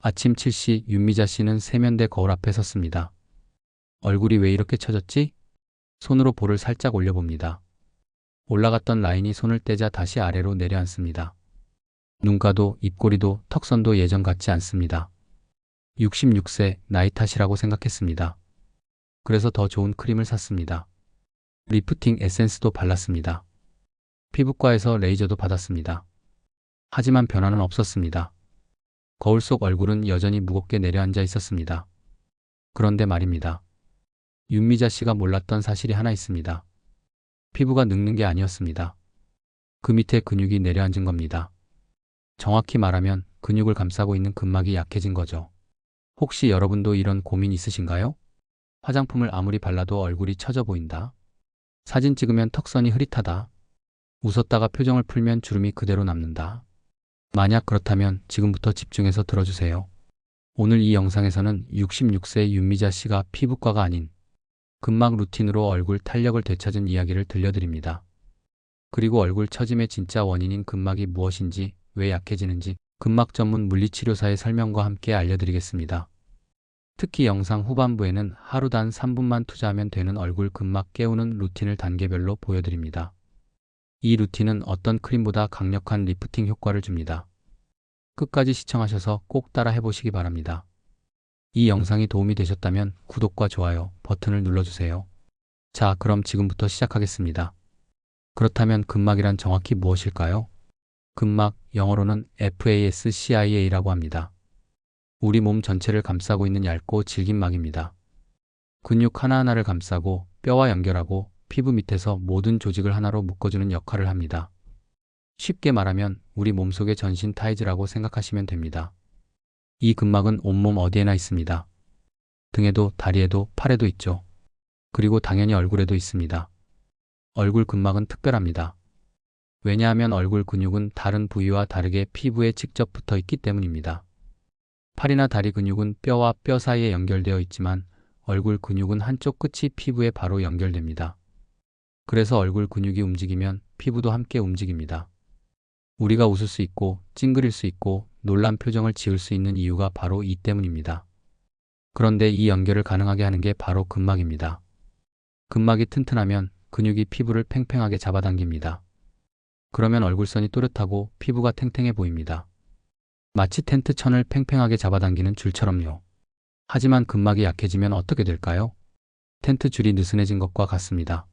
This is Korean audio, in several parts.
아침 7시 윤미자 씨는 세면대 거울 앞에 섰습니다. 얼굴이 왜 이렇게 처졌지? 손으로 볼을 살짝 올려봅니다. 올라갔던 라인이 손을 떼자 다시 아래로 내려앉습니다. 눈가도 입꼬리도 턱선도 예전 같지 않습니다. 66세 나이 탓이라고 생각했습니다. 그래서 더 좋은 크림을 샀습니다. 리프팅 에센스도 발랐습니다. 피부과에서 레이저도 받았습니다. 하지만 변화는 없었습니다. 거울 속 얼굴은 여전히 무겁게 내려앉아 있었습니다. 그런데 말입니다. 윤미자 씨가 몰랐던 사실이 하나 있습니다. 피부가 늙는 게 아니었습니다. 그 밑에 근육이 내려앉은 겁니다. 정확히 말하면 근육을 감싸고 있는 근막이 약해진 거죠. 혹시 여러분도 이런 고민 있으신가요? 화장품을 아무리 발라도 얼굴이 처져 보인다. 사진 찍으면 턱선이 흐릿하다. 웃었다가 표정을 풀면 주름이 그대로 남는다. 만약 그렇다면 지금부터 집중해서 들어주세요. 오늘 이 영상에서는 66세 윤미자 씨가 피부과가 아닌 근막 루틴으로 얼굴 탄력을 되찾은 이야기를 들려드립니다. 그리고 얼굴 처짐의 진짜 원인인 근막이 무엇인지, 왜 약해지는지 근막 전문 물리치료사의 설명과 함께 알려드리겠습니다. 특히 영상 후반부에는 하루 단 3분만 투자하면 되는 얼굴 근막 깨우는 루틴을 단계별로 보여드립니다. 이 루틴은 어떤 크림보다 강력한 리프팅 효과를 줍니다. 끝까지 시청하셔서 꼭 따라 해보시기 바랍니다. 이 영상이 도움이 되셨다면 구독과 좋아요 버튼을 눌러주세요. 자, 그럼 지금부터 시작하겠습니다. 그렇다면 근막이란 정확히 무엇일까요? 근막, 영어로는 FASCIA라고 합니다. 우리 몸 전체를 감싸고 있는 얇고 질긴 막입니다. 근육 하나하나를 감싸고 뼈와 연결하고 피부 밑에서 모든 조직을 하나로 묶어주는 역할을 합니다. 쉽게 말하면 우리 몸속의 전신 타이즈라고 생각하시면 됩니다. 이 근막은 온몸 어디에나 있습니다. 등에도 다리에도 팔에도 있죠. 그리고 당연히 얼굴에도 있습니다. 얼굴 근막은 특별합니다. 왜냐하면 얼굴 근육은 다른 부위와 다르게 피부에 직접 붙어 있기 때문입니다. 팔이나 다리 근육은 뼈와 뼈 사이에 연결되어 있지만 얼굴 근육은 한쪽 끝이 피부에 바로 연결됩니다. 그래서 얼굴 근육이 움직이면 피부도 함께 움직입니다. 우리가 웃을 수 있고 찡그릴 수 있고 놀란 표정을 지을 수 있는 이유가 바로 이 때문입니다. 그런데 이 연결을 가능하게 하는 게 바로 근막입니다. 근막이 튼튼하면 근육이 피부를 팽팽하게 잡아당깁니다. 그러면 얼굴선이 또렷하고 피부가 탱탱해 보입니다. 마치 텐트 천을 팽팽하게 잡아당기는 줄처럼요. 하지만 근막이 약해지면 어떻게 될까요? 텐트 줄이 느슨해진 것과 같습니다.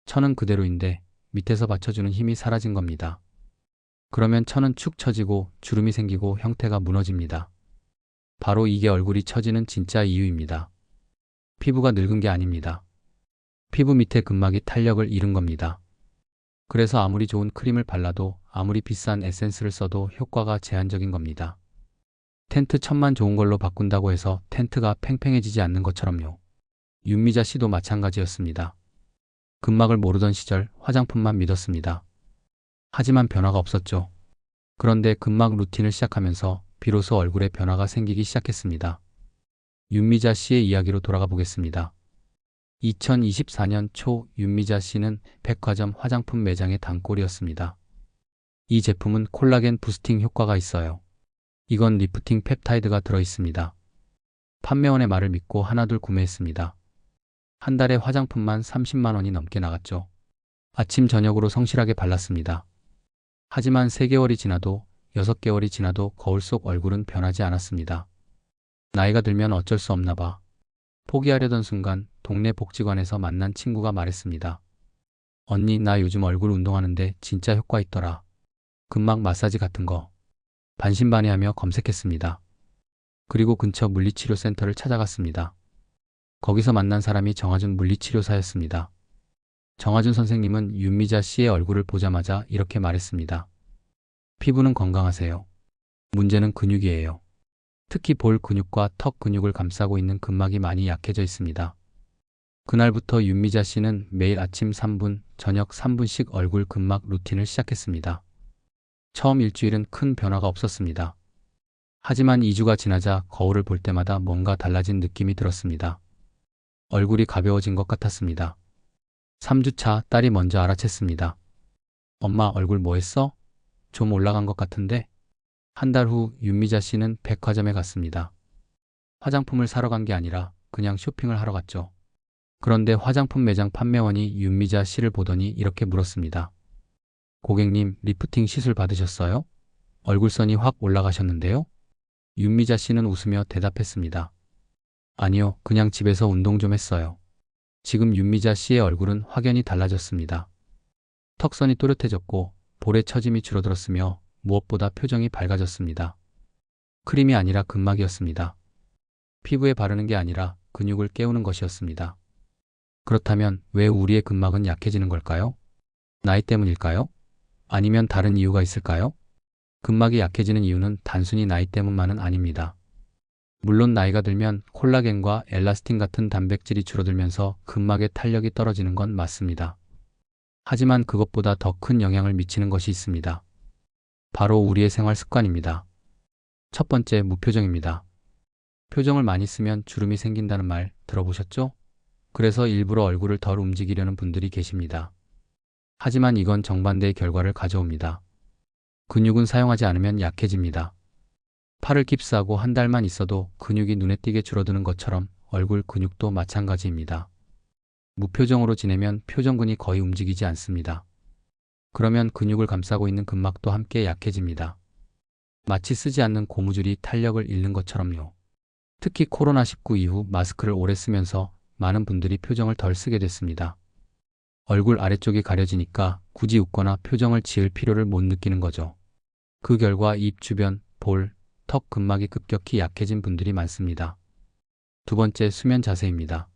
천은 그대로인데 밑에서 받쳐주는 힘이 사라진 겁니다. 그러면 천은 축 처지고 주름이 생기고 형태가 무너집니다. 바로 이게 얼굴이 처지는 진짜 이유입니다. 피부가 늙은 게 아닙니다. 피부 밑에 근막이 탄력을 잃은 겁니다. 그래서 아무리 좋은 크림을 발라도 아무리 비싼 에센스를 써도 효과가 제한적인 겁니다. 텐트 천만 좋은 걸로 바꾼다고 해서 텐트가 팽팽해지지 않는 것처럼요. 윤미자 씨도 마찬가지였습니다. 근막을 모르던 시절 화장품만 믿었습니다. 하지만 변화가 없었죠. 그런데 근막 루틴을 시작하면서 비로소 얼굴에 변화가 생기기 시작했습니다. 윤미자 씨의 이야기로 돌아가 보겠습니다. 2024년 초 윤미자 씨는 백화점 화장품 매장의 단골이었습니다. 이 제품은 콜라겐 부스팅 효과가 있어요. 이건 리프팅 펩타이드가 들어있습니다. 판매원의 말을 믿고 하나둘 구매했습니다. 한 달에 화장품만 30만 원이 넘게 나갔죠. 아침 저녁으로 성실하게 발랐습니다. 하지만 3개월이 지나도 6개월이 지나도 거울 속 얼굴은 변하지 않았습니다. 나이가 들면 어쩔 수 없나 봐. 포기하려던 순간 동네 복지관에서 만난 친구가 말했습니다. 언니, 나 요즘 얼굴 운동하는데 진짜 효과 있더라. 근막 마사지 같은 거. 반신반의하며 검색했습니다. 그리고 근처 물리치료센터를 찾아갔습니다. 거기서 만난 사람이 정하준 물리치료사였습니다. 정하준 선생님은 윤미자 씨의 얼굴을 보자마자 이렇게 말했습니다. 피부는 건강하세요. 문제는 근육이에요. 특히 볼 근육과 턱 근육을 감싸고 있는 근막이 많이 약해져 있습니다. 그날부터 윤미자 씨는 매일 아침 3분, 저녁 3분씩 얼굴 근막 루틴을 시작했습니다. 처음 일주일은 큰 변화가 없었습니다. 하지만 2주가 지나자 거울을 볼 때마다 뭔가 달라진 느낌이 들었습니다. 얼굴이 가벼워진 것 같았습니다. 3주차 딸이 먼저 알아챘습니다. 엄마, 얼굴 뭐 했어? 좀 올라간 것 같은데? 한 달 후 윤미자 씨는 백화점에 갔습니다. 화장품을 사러 간 게 아니라 그냥 쇼핑을 하러 갔죠. 그런데 화장품 매장 판매원이 윤미자 씨를 보더니 이렇게 물었습니다. 고객님, 리프팅 시술 받으셨어요? 얼굴선이 확 올라가셨는데요? 윤미자 씨는 웃으며 대답했습니다. 아니요, 그냥 집에서 운동 좀 했어요. 지금 윤미자 씨의 얼굴은 확연히 달라졌습니다. 턱선이 또렷해졌고 볼의 처짐이 줄어들었으며 무엇보다 표정이 밝아졌습니다. 크림이 아니라 근막이었습니다. 피부에 바르는 게 아니라 근육을 깨우는 것이었습니다. 그렇다면 왜 우리의 근막은 약해지는 걸까요? 나이 때문일까요? 아니면 다른 이유가 있을까요? 근막이 약해지는 이유는 단순히 나이 때문만은 아닙니다. 물론 나이가 들면 콜라겐과 엘라스틴 같은 단백질이 줄어들면서 근막의 탄력이 떨어지는 건 맞습니다. 하지만 그것보다 더 큰 영향을 미치는 것이 있습니다. 바로 우리의 생활 습관입니다. 첫 번째, 무표정입니다. 표정을 많이 쓰면 주름이 생긴다는 말 들어보셨죠? 그래서 일부러 얼굴을 덜 움직이려는 분들이 계십니다. 하지만 이건 정반대의 결과를 가져옵니다. 근육은 사용하지 않으면 약해집니다. 팔을 깁스하고 한 달만 있어도 근육이 눈에 띄게 줄어드는 것처럼 얼굴 근육도 마찬가지입니다. 무표정으로 지내면 표정근이 거의 움직이지 않습니다. 그러면 근육을 감싸고 있는 근막도 함께 약해집니다. 마치 쓰지 않는 고무줄이 탄력을 잃는 것처럼요. 특히 코로나19 이후 마스크를 오래 쓰면서 많은 분들이 표정을 덜 쓰게 됐습니다. 얼굴 아래쪽이 가려지니까 굳이 웃거나 표정을 지을 필요를 못 느끼는 거죠. 그 결과 입 주변, 볼, 턱 근막이 급격히 약해진 분들이 많습니다. 두 번째, 수면 자세입니다.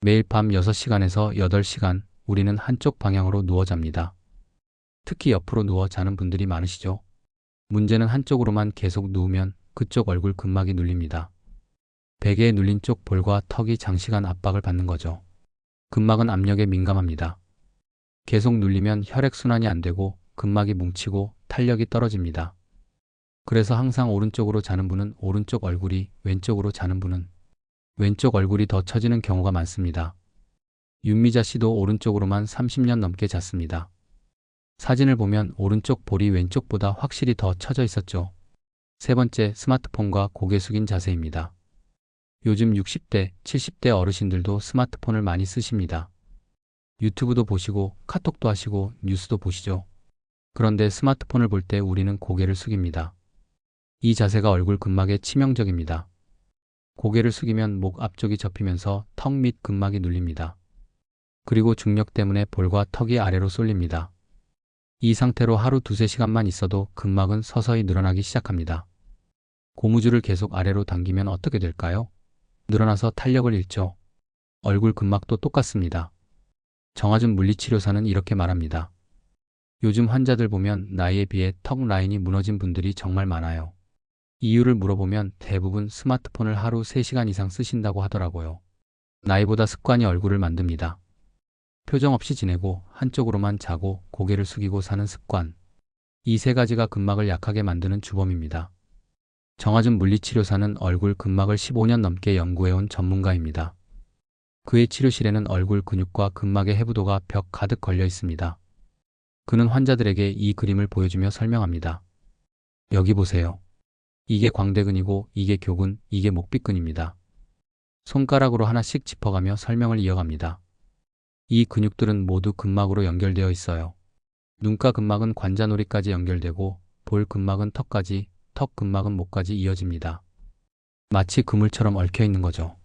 매일 밤 6시간에서 8시간 우리는 한쪽 방향으로 누워 잡니다. 특히 옆으로 누워 자는 분들이 많으시죠? 문제는 한쪽으로만 계속 누우면 그쪽 얼굴 근막이 눌립니다. 베개에 눌린 쪽 볼과 턱이 장시간 압박을 받는 거죠. 근막은 압력에 민감합니다. 계속 눌리면 혈액순환이 안 되고 근막이 뭉치고 탄력이 떨어집니다. 그래서 항상 오른쪽으로 자는 분은 오른쪽 얼굴이, 왼쪽으로 자는 분은 왼쪽 얼굴이 더 처지는 경우가 많습니다. 윤미자 씨도 오른쪽으로만 30년 넘게 잤습니다. 사진을 보면 오른쪽 볼이 왼쪽보다 확실히 더 처져 있었죠. 세 번째, 스마트폰과 고개 숙인 자세입니다. 요즘 60대, 70대 어르신들도 스마트폰을 많이 쓰십니다. 유튜브도 보시고 카톡도 하시고 뉴스도 보시죠. 그런데 스마트폰을 볼 때 우리는 고개를 숙입니다. 이 자세가 얼굴 근막에 치명적입니다. 고개를 숙이면 목 앞쪽이 접히면서 턱 및 근막이 눌립니다. 그리고 중력 때문에 볼과 턱이 아래로 쏠립니다. 이 상태로 하루 2~3시간만 있어도 근막은 서서히 늘어나기 시작합니다. 고무줄을 계속 아래로 당기면 어떻게 될까요? 늘어나서 탄력을 잃죠. 얼굴 근막도 똑같습니다. 정하준 물리치료사는 이렇게 말합니다. 요즘 환자들 보면 나이에 비해 턱 라인이 무너진 분들이 정말 많아요. 이유를 물어보면 대부분 스마트폰을 하루 3시간 이상 쓰신다고 하더라고요. 나이보다 습관이 얼굴을 만듭니다. 표정 없이 지내고 한쪽으로만 자고 고개를 숙이고 사는 습관. 이 세 가지가 근막을 약하게 만드는 주범입니다. 정하준 물리치료사는 얼굴 근막을 15년 넘게 연구해온 전문가입니다. 그의 치료실에는 얼굴 근육과 근막의 해부도가 벽 가득 걸려 있습니다. 그는 환자들에게 이 그림을 보여주며 설명합니다. 여기 보세요. 이게 광대근이고 이게 교근, 이게 목빗근입니다. 손가락으로 하나씩 짚어가며 설명을 이어갑니다. 이 근육들은 모두 근막으로 연결되어 있어요. 눈가 근막은 관자놀이까지 연결되고 볼 근막은 턱까지, 턱 근막은 목까지 이어집니다. 마치 그물처럼 얽혀 있는 거죠.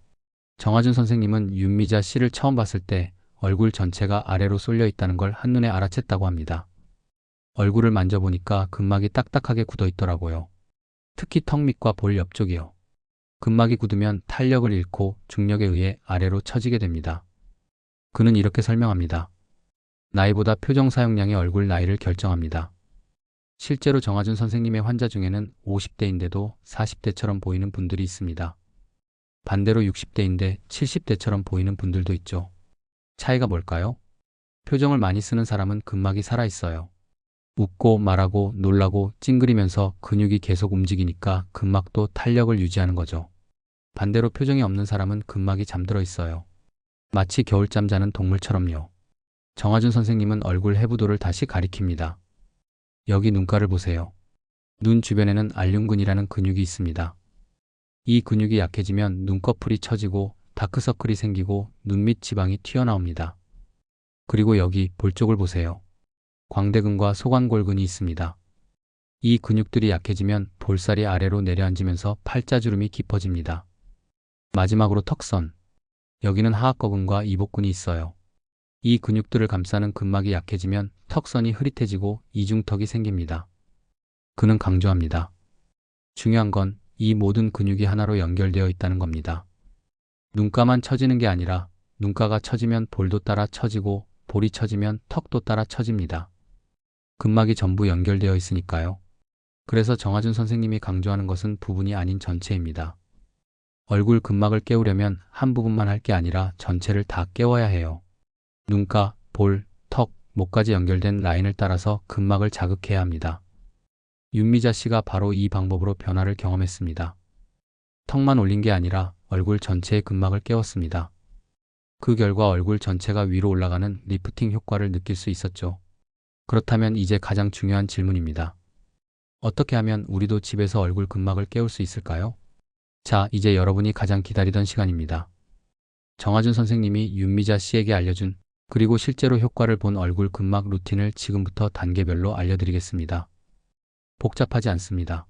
정하준 선생님은 윤미자 씨를 처음 봤을 때 얼굴 전체가 아래로 쏠려 있다는 걸 한눈에 알아챘다고 합니다. 얼굴을 만져보니까 근막이 딱딱하게 굳어 있더라고요. 특히 턱 밑과 볼 옆쪽이요. 근막이 굳으면 탄력을 잃고 중력에 의해 아래로 처지게 됩니다. 그는 이렇게 설명합니다. 나이보다 표정 사용량이 얼굴 나이를 결정합니다. 실제로 정하준 선생님의 환자 중에는 50대인데도 40대처럼 보이는 분들이 있습니다. 반대로 60대인데 70대처럼 보이는 분들도 있죠. 차이가 뭘까요? 표정을 많이 쓰는 사람은 근막이 살아있어요. 웃고 말하고 놀라고 찡그리면서 근육이 계속 움직이니까 근막도 탄력을 유지하는 거죠. 반대로 표정이 없는 사람은 근막이 잠들어 있어요. 마치 겨울잠 자는 동물처럼요. 정하준 선생님은 얼굴 해부도를 다시 가리킵니다. 여기 눈가를 보세요. 눈 주변에는 알륜근이라는 근육이 있습니다. 이 근육이 약해지면 눈꺼풀이 처지고 다크서클이 생기고 눈밑 지방이 튀어나옵니다. 그리고 여기 볼 쪽을 보세요. 광대근과 소관골근이 있습니다. 이 근육들이 약해지면 볼살이 아래로 내려앉으면서 팔자주름이 깊어집니다. 마지막으로 턱선. 여기는 하악거근과 이복근이 있어요. 이 근육들을 감싸는 근막이 약해지면 턱선이 흐릿해지고 이중턱이 생깁니다. 그는 강조합니다. 중요한 건 이 모든 근육이 하나로 연결되어 있다는 겁니다. 눈가만 처지는 게 아니라 눈가가 처지면 볼도 따라 처지고 볼이 처지면 턱도 따라 처집니다. 근막이 전부 연결되어 있으니까요. 그래서 정하준 선생님이 강조하는 것은 부분이 아닌 전체입니다. 얼굴 근막을 깨우려면 한 부분만 할 게 아니라 전체를 다 깨워야 해요. 눈가, 볼, 턱, 목까지 연결된 라인을 따라서 근막을 자극해야 합니다. 윤미자 씨가 바로 이 방법으로 변화를 경험했습니다. 턱만 올린 게 아니라 얼굴 전체의 근막을 깨웠습니다. 그 결과 얼굴 전체가 위로 올라가는 리프팅 효과를 느낄 수 있었죠. 그렇다면 이제 가장 중요한 질문입니다. 어떻게 하면 우리도 집에서 얼굴 근막을 깨울 수 있을까요? 자, 이제 여러분이 가장 기다리던 시간입니다. 정하준 선생님이 윤미자 씨에게 알려준 그리고 실제로 효과를 본 얼굴 근막 루틴을 지금부터 단계별로 알려드리겠습니다. 복잡하지 않습니다.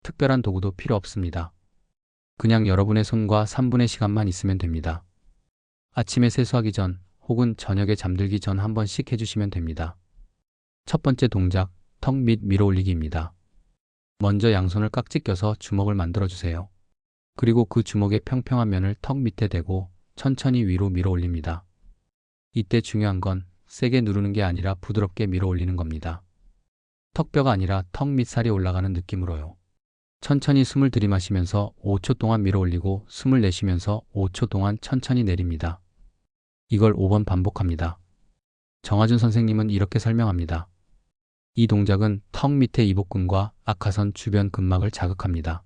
특별한 도구도 필요 없습니다. 그냥 여러분의 손과 3분의 시간만 있으면 됩니다. 아침에 세수하기 전 혹은 저녁에 잠들기 전 한 번씩 해주시면 됩니다. 첫 번째 동작, 턱 밑 밀어 올리기입니다. 먼저 양손을 깍지 껴서 주먹을 만들어주세요. 그리고 그 주먹의 평평한 면을 턱 밑에 대고 천천히 위로 밀어 올립니다. 이때 중요한 건 세게 누르는 게 아니라 부드럽게 밀어 올리는 겁니다. 턱뼈가 아니라 턱 밑살이 올라가는 느낌으로요. 천천히 숨을 들이마시면서 5초 동안 밀어 올리고 숨을 내쉬면서 5초 동안 천천히 내립니다. 이걸 5번 반복합니다. 정하준 선생님은 이렇게 설명합니다. 이 동작은 턱 밑의 이복근과 악하선 주변 근막을 자극합니다.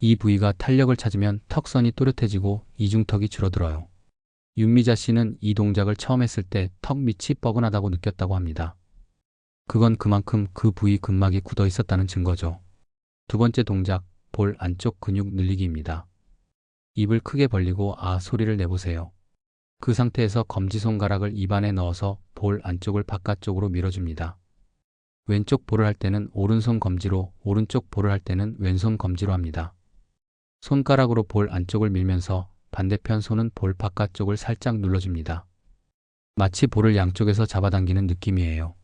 이 부위가 탄력을 찾으면 턱선이 또렷해지고 이중턱이 줄어들어요. 윤미자 씨는 이 동작을 처음 했을 때 턱 밑이 뻐근하다고 느꼈다고 합니다. 그건 그만큼 그 부위 근막이 굳어 있었다는 증거죠. 두 번째 동작, 볼 안쪽 근육 늘리기입니다. 입을 크게 벌리고 아 소리를 내보세요. 그 상태에서 검지손가락을 입안에 넣어서 볼 안쪽을 바깥쪽으로 밀어줍니다. 왼쪽 볼을 할 때는 오른손 검지로, 오른쪽 볼을 할 때는 왼손 검지로 합니다. 손가락으로 볼 안쪽을 밀면서 반대편 손은 볼 바깥쪽을 살짝 눌러줍니다. 마치 볼을 양쪽에서 잡아당기는 느낌이에요.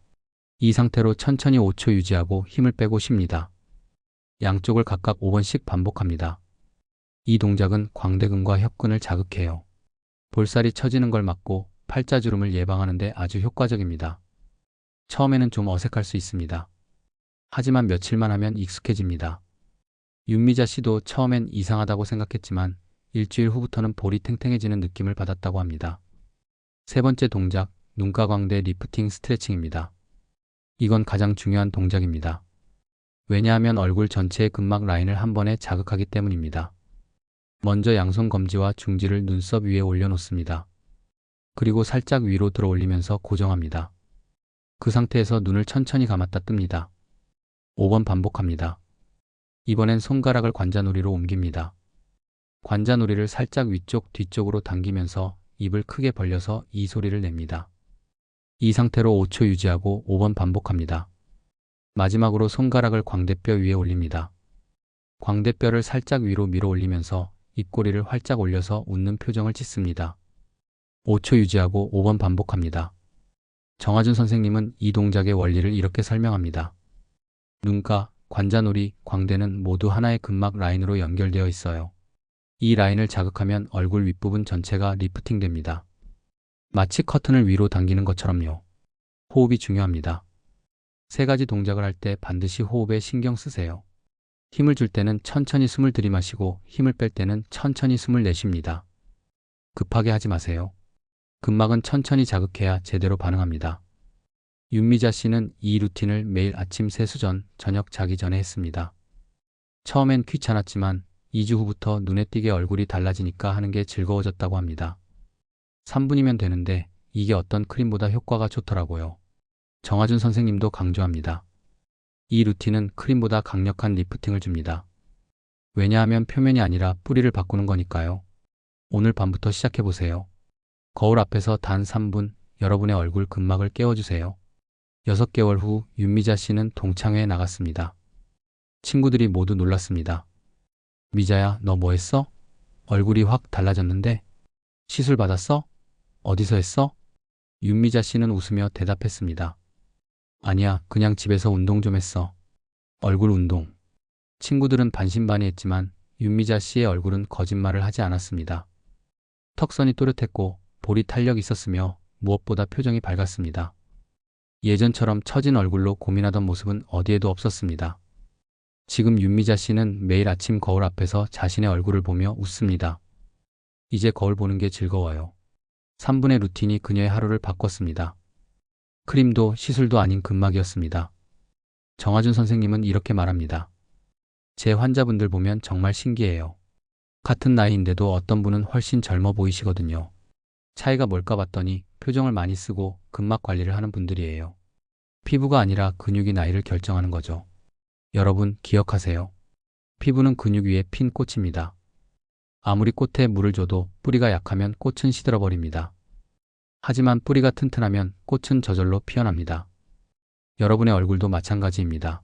이 상태로 천천히 5초 유지하고 힘을 빼고 쉽니다. 양쪽을 각각 5번씩 반복합니다. 이 동작은 광대근과 협근을 자극해요. 볼살이 처지는 걸 막고 팔자주름을 예방하는 데 아주 효과적입니다. 처음에는 좀 어색할 수 있습니다. 하지만 며칠만 하면 익숙해집니다. 윤미자 씨도 처음엔 이상하다고 생각했지만 일주일 후부터는 볼이 탱탱해지는 느낌을 받았다고 합니다. 세 번째 동작, 눈가 광대 리프팅 스트레칭입니다. 이건 가장 중요한 동작입니다. 왜냐하면 얼굴 전체의 근막 라인을 한 번에 자극하기 때문입니다. 먼저 양손 검지와 중지를 눈썹 위에 올려놓습니다. 그리고 살짝 위로 들어 올리면서 고정합니다. 그 상태에서 눈을 천천히 감았다 뜹니다. 5번 반복합니다. 이번엔 손가락을 관자놀이로 옮깁니다. 관자놀이를 살짝 위쪽 뒤쪽으로 당기면서 입을 크게 벌려서 이 소리를 냅니다. 이 상태로 5초 유지하고 5번 반복합니다. 마지막으로 손가락을 광대뼈 위에 올립니다. 광대뼈를 살짝 위로 밀어 올리면서 입꼬리를 활짝 올려서 웃는 표정을 짓습니다. 5초 유지하고 5번 반복합니다. 정하준 선생님은 이 동작의 원리를 이렇게 설명합니다. 눈가, 관자놀이, 광대는 모두 하나의 근막 라인으로 연결되어 있어요. 이 라인을 자극하면 얼굴 윗부분 전체가 리프팅됩니다. 마치 커튼을 위로 당기는 것처럼요. 호흡이 중요합니다. 세 가지 동작을 할 때 반드시 호흡에 신경 쓰세요. 힘을 줄 때는 천천히 숨을 들이마시고 힘을 뺄 때는 천천히 숨을 내쉽니다. 급하게 하지 마세요. 근막은 천천히 자극해야 제대로 반응합니다. 윤미자 씨는 이 루틴을 매일 아침 세수 전, 저녁 자기 전에 했습니다. 처음엔 귀찮았지만 2주 후부터 눈에 띄게 얼굴이 달라지니까 하는 게 즐거워졌다고 합니다. 3분이면 되는데 이게 어떤 크림보다 효과가 좋더라고요. 정하준 선생님도 강조합니다. 이 루틴은 크림보다 강력한 리프팅을 줍니다. 왜냐하면 표면이 아니라 뿌리를 바꾸는 거니까요. 오늘 밤부터 시작해보세요. 거울 앞에서 단 3분 여러분의 얼굴 근막을 깨워주세요. 6개월 후 윤미자 씨는 동창회에 나갔습니다. 친구들이 모두 놀랐습니다. 미자야, 너 뭐 했어? 얼굴이 확 달라졌는데? 시술 받았어? 어디서 했어? 윤미자 씨는 웃으며 대답했습니다. 아니야, 그냥 집에서 운동 좀 했어. 얼굴 운동. 친구들은 반신반의했지만 윤미자 씨의 얼굴은 거짓말을 하지 않았습니다. 턱선이 또렷했고 볼이 탄력 있었으며 무엇보다 표정이 밝았습니다. 예전처럼 처진 얼굴로 고민하던 모습은 어디에도 없었습니다. 지금 윤미자 씨는 매일 아침 거울 앞에서 자신의 얼굴을 보며 웃습니다. 이제 거울 보는 게 즐거워요. 3분의 루틴이 그녀의 하루를 바꿨습니다. 크림도 시술도 아닌 근막이었습니다. 정하준 선생님은 이렇게 말합니다. 제 환자분들 보면 정말 신기해요. 같은 나이인데도 어떤 분은 훨씬 젊어 보이시거든요. 차이가 뭘까 봤더니 표정을 많이 쓰고 근막 관리를 하는 분들이에요. 피부가 아니라 근육이 나이를 결정하는 거죠. 여러분 기억하세요. 피부는 근육 위에 핀 꽃입니다. 아무리 꽃에 물을 줘도 뿌리가 약하면 꽃은 시들어버립니다. 하지만 뿌리가 튼튼하면 꽃은 저절로 피어납니다. 여러분의 얼굴도 마찬가지입니다.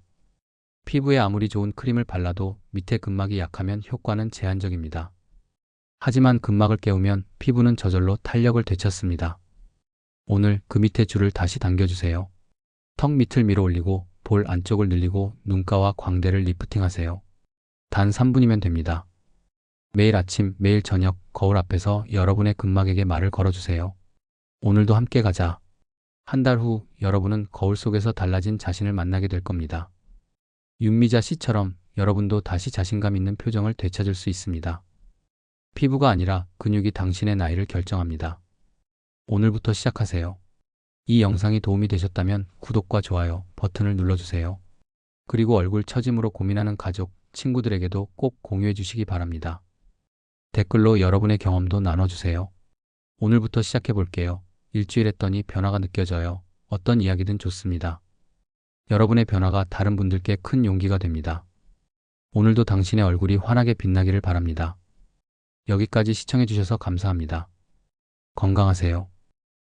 피부에 아무리 좋은 크림을 발라도 밑에 근막이 약하면 효과는 제한적입니다. 하지만 근막을 깨우면 피부는 저절로 탄력을 되찾습니다. 오늘 그 밑에 줄을 다시 당겨주세요. 턱 밑을 밀어 올리고 볼 안쪽을 늘리고 눈가와 광대를 리프팅하세요. 단 3분이면 됩니다. 매일 아침, 매일 저녁 거울 앞에서 여러분의 근막에게 말을 걸어주세요. 오늘도 함께 가자. 한 달 후 여러분은 거울 속에서 달라진 자신을 만나게 될 겁니다. 윤미자 씨처럼 여러분도 다시 자신감 있는 표정을 되찾을 수 있습니다. 피부가 아니라 근육이 당신의 나이를 결정합니다. 오늘부터 시작하세요. 이 영상이 도움이 되셨다면 구독과 좋아요 버튼을 눌러주세요. 그리고 얼굴 처짐으로 고민하는 가족, 친구들에게도 꼭 공유해 주시기 바랍니다. 댓글로 여러분의 경험도 나눠주세요. 오늘부터 시작해 볼게요. 일주일 했더니 변화가 느껴져요. 어떤 이야기든 좋습니다. 여러분의 변화가 다른 분들께 큰 용기가 됩니다. 오늘도 당신의 얼굴이 환하게 빛나기를 바랍니다. 여기까지 시청해 주셔서 감사합니다. 건강하세요.